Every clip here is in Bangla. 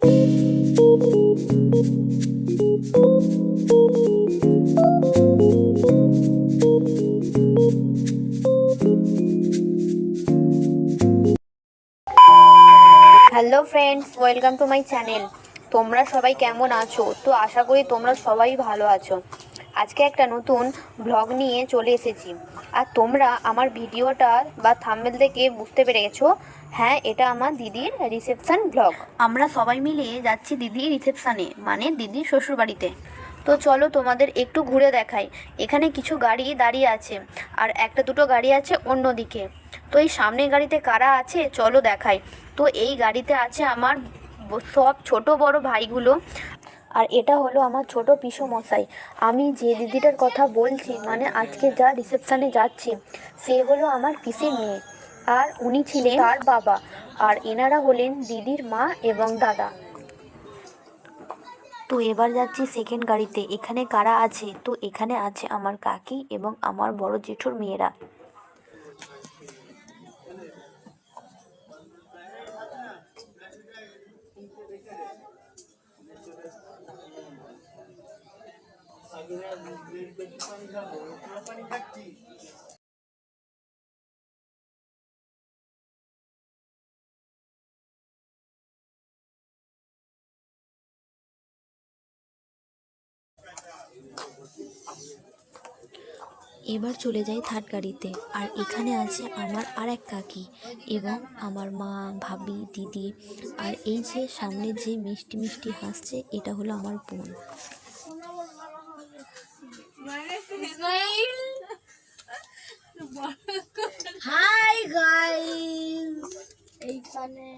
Hello friends, welcome to my channel. তোমরা সবাই কেমন আছো? তো আশা করি তোমরা সবাই ভালো আছো। আজকে একটা নতুন ব্লগ নিয়ে চলে এসেছি। আর তোমরা আমার ভিডিওটা বা থাম্বনেল দেখে বুঝতে পেরে গেছো, হ্যাঁ, এটা আমার দিদির রিসেপশন ব্লগ। আমরা সবাই মিলে যাচ্ছি দিদির রিসেপশানে, মানে দিদির শ্বশুরবাড়িতে। তো চলো তোমাদের একটু ঘুরে দেখাই। এখানে কিছু গাড়ি দাঁড়িয়ে আছে আর একটা দুটো গাড়ি আছে অন্যদিকে। তো এই সামনের গাড়িতে কারা আছে চলো দেখাই। তো এই গাড়িতে আছে আমার সব ছোট বড় ভাইগুলো, আর এটা হলো আমার ছোট পিসোমশাই। আমি যে দিদিটার কথা বলছি, মানে আজকে যা রিসেপশানে যাচ্ছি, সে হলো আমার পিসির মেয়ে, আর উনি ছিলেন তার বাবা, আর এনারা হলেন দিদির মা এবং দাদা। তো এবার যাচ্ছি সেকেন্ড গাড়িতে। এখানে কারা আছে? তো এখানে আছে আমার কাকি এবং আমার বড় জেঠুর মেয়েরা। এবার চলে যাই থার্ড গাড়িতে, আর এখানে আছে আমার আর এক কাকি এবং আমার মা, ভাবি, দিদি, আর এই যে সামনে যে মিষ্টি মিষ্টি হাসছে, এটা হলো আমার বোন। হাই গাইস, এইখানে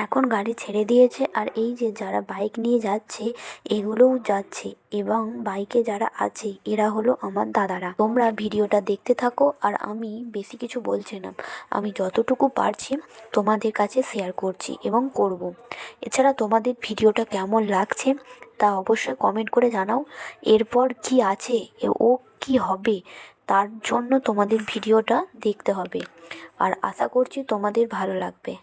এখন গাড়ি ছেড়ে দিয়েছে, আর এই যে যারা বাইক নিয়ে যাচ্ছে এগুলোও যাচ্ছে, এবং বাইকে যারা আছে এরা হলো আমার দাদারা। তোমরা ভিডিওটা দেখতে থাকো, আর আমি বেশি কিছু বলছি না, আমি যতটুকু পারছি তোমাদের কাছে শেয়ার করছি এবং করব। এছাড়া তোমাদের ভিডিওটা কেমন লাগছে তা অবশ্যই কমেন্ট করে জানাও। এরপর কি আছে ও কি হবে, তার জন্য তোমাদের ভিডিওটা দেখতে হবে, আর আশা করছি তোমাদের ভালো লাগবে।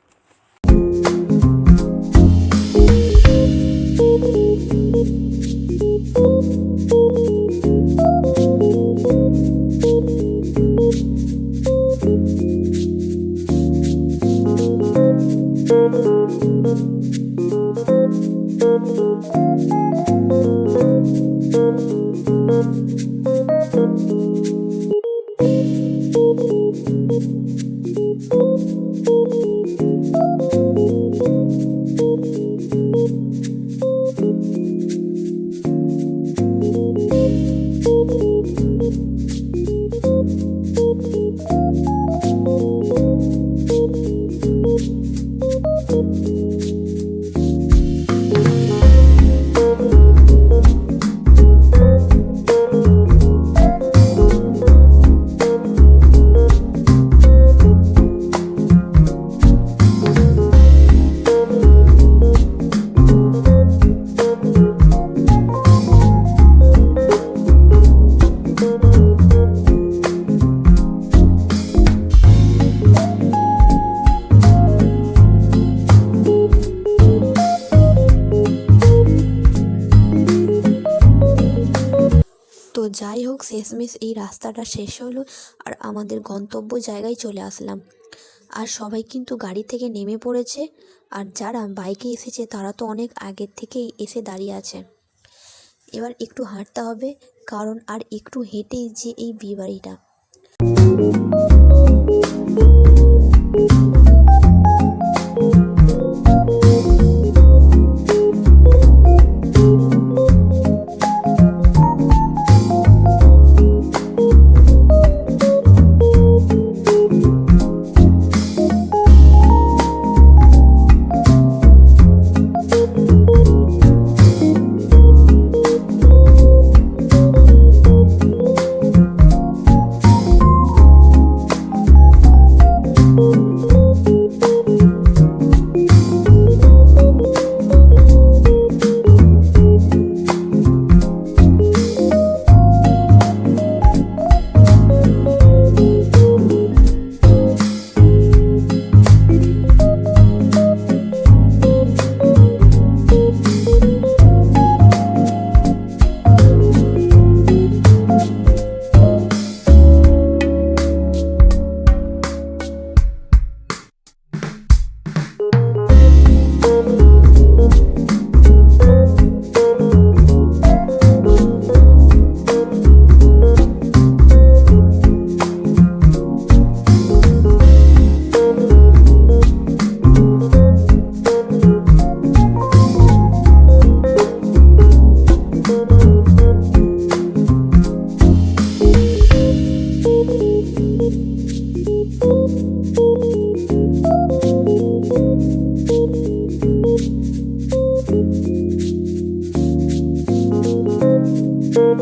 তো যাই হোক, শেষমেশ এই রাস্তাটা শেষ হলো, আর আমাদের গন্তব্য জায়গায় চলে আসলাম। আর সবাই কিন্তু গাড়ি থেকে নেমে পড়েছে, আর যারা বাইকে এসেছে তারা তো অনেক আগের থেকেই এসে দাঁড়িয়ে আছে। এবার একটু হাঁটতে হবে, কারণ আর একটু হেঁটেই যে এই বিয়েবাড়িটা। তো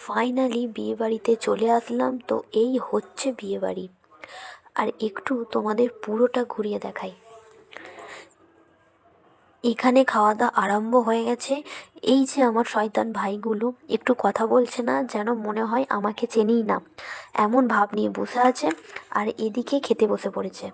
ফাইনালি বিয়েবাড়িতে চলে আসলাম। তো এই হচ্ছে বিয়েবাড়ি, আর একটু তোমাদের পুরোটা ঘুরিয়ে দেখাই। এখানে খাওয়া দাওয়া আরম্ভ হয়ে গেছে। এই যে আমার শয়তান ভাইগুলো একটু কথা বলছে না, যেন মনে হয় আমাকে চেনেই না, এমন ভাব নিয়ে বসে আছে, আর এদিকে খেতে বসে পড়েছে।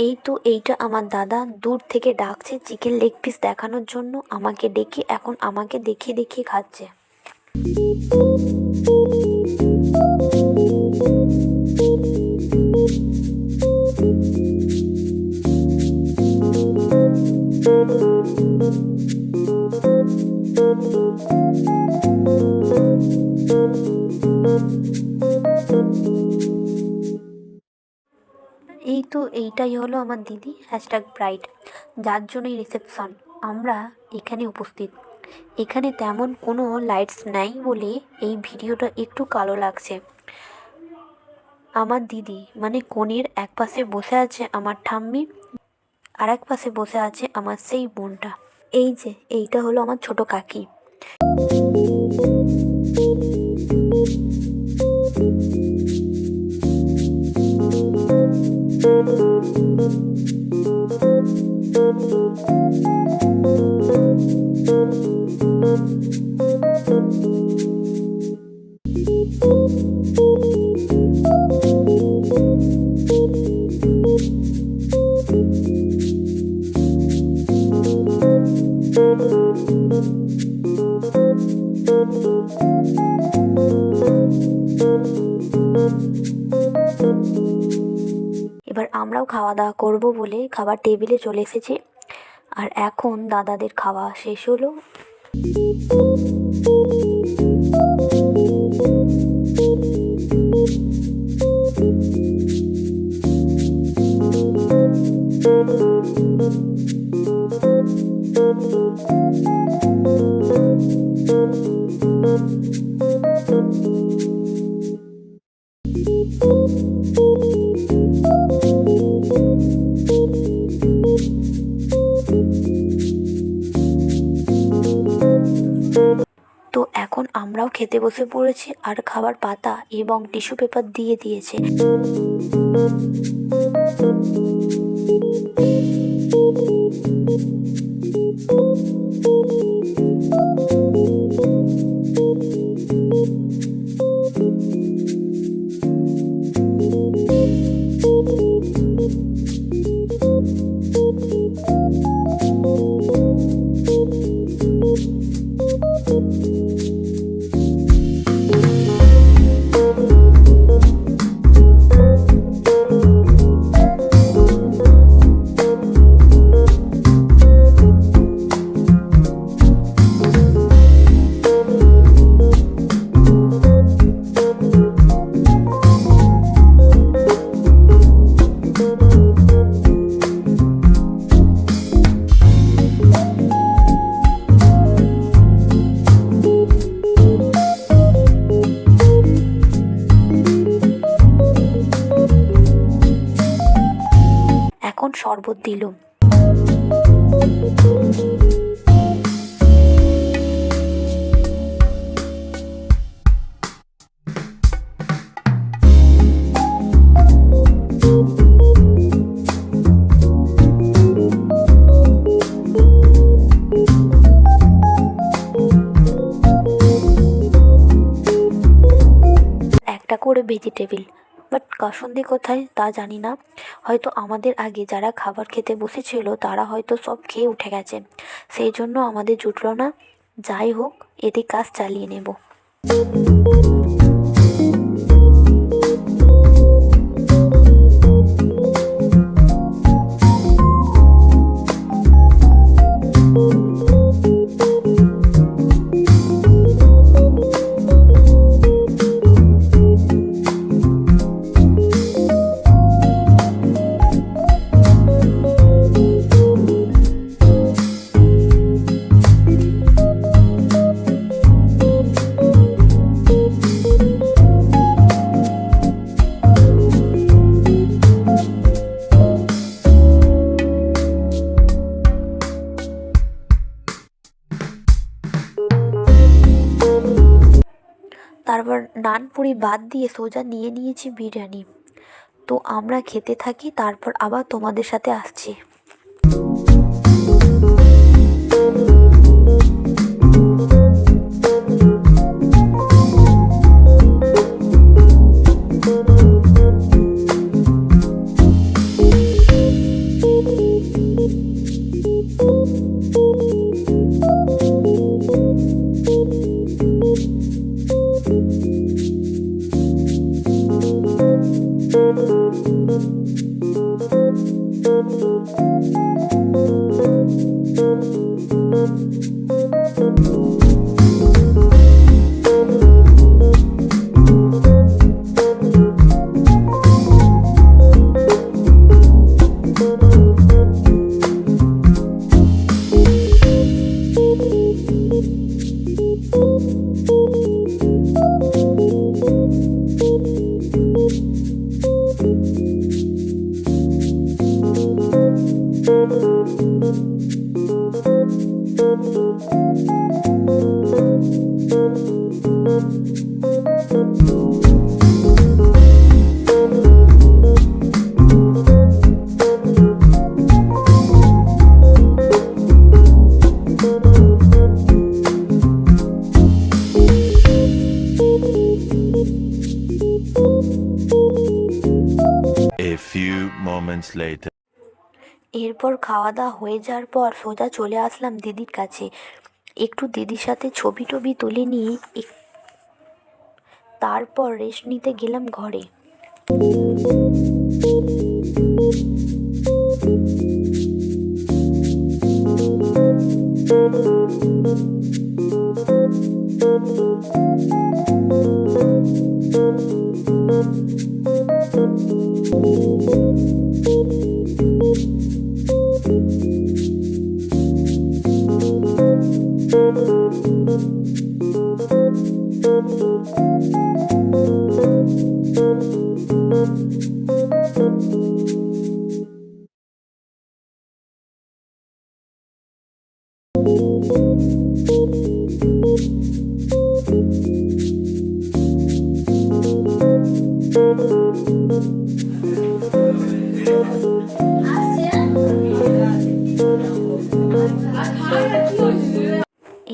এই তো এইটা আমার দাদা দূর থেকে ডাকছে চিকেন লেগ পিস দেখানোর জন্য, আমাকে ডেকে এখন আমাকে দেখিয়ে দেখিয়ে খাচ্ছে। এই তো এইটাই হলো আমার দিদি #ব্রাইড, যার জন্যই রিসেপশন আমরা এখানে উপস্থিত। এখানে তেমন কোনো লাইটস নাই বলে এই ভিডিওটা একটু কালো লাগছে। আমার দিদি মানে কনের এক পাশে বসে আছে আমার ঠাম্মি, আর এক পাশে বসে আছে আমার সেই বোনটা। এই যে এইটা হলো আমার ছোট কাকি। এবার আমরাও খাওয়া দাওয়া করব বলে খাবার টেবিলে চলে এসেছি, আর এখন দাদাদের খাওয়া শেষ হলো। তো এখন আমরাও খেতে বসে পড়েছি, আর খাবার পাতা এবং টিস্যু পেপার দিয়ে দিয়েছে। এখন শরবত দিল। একটা করে ভেজিটেবিল, বাট কাসুন্দি কোথায় তা জানি না। হয়তো আমাদের আগে যারা খাবার খেতে বসেছিল তারা হয়তো সব খেয়ে উঠে গেছে, সেই জন্য আমাদের জুটলো না। যাই হোক, এদিক কাজ চালিয়ে নেব। তারপর নানপুরি বাদ দিয়ে সোজা নিয়ে নিয়েছি বিরিয়ানি। তো আমরা খেতে থাকি, তারপর আবার তোমাদের সাথে আসছি। A few moments later. এরপর খাওয়া দাওয়া হয়ে যাওয়ার পর সোজা চলে আসলাম দিদির কাছে। একটু দিদির সাথে ছবি টবি তুলে নিয়ে তারপর রেস্ট নিতে গেলাম ঘরে।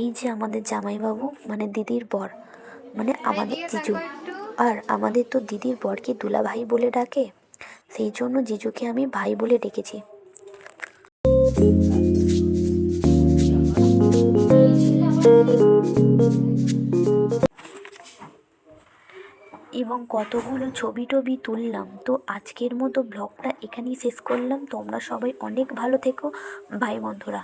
এই যে আমাদের জামাইবাবু, মানে দিদির বর, মানে আমাদের জিজু। আর আমাদের তো দিদির বরকে দুলা ভাই বলে ডাকে, সেই জন্য জিজুকে আমি ভাই বলে ডেকেছি। এবং কতগুলো ছবি টবি তুললাম। তো আজকের মতো ব্লগটা এখানেই শেষ করলাম। তোমরা সবাই অনেক ভালো থেকো ভাই বন্ধুরা।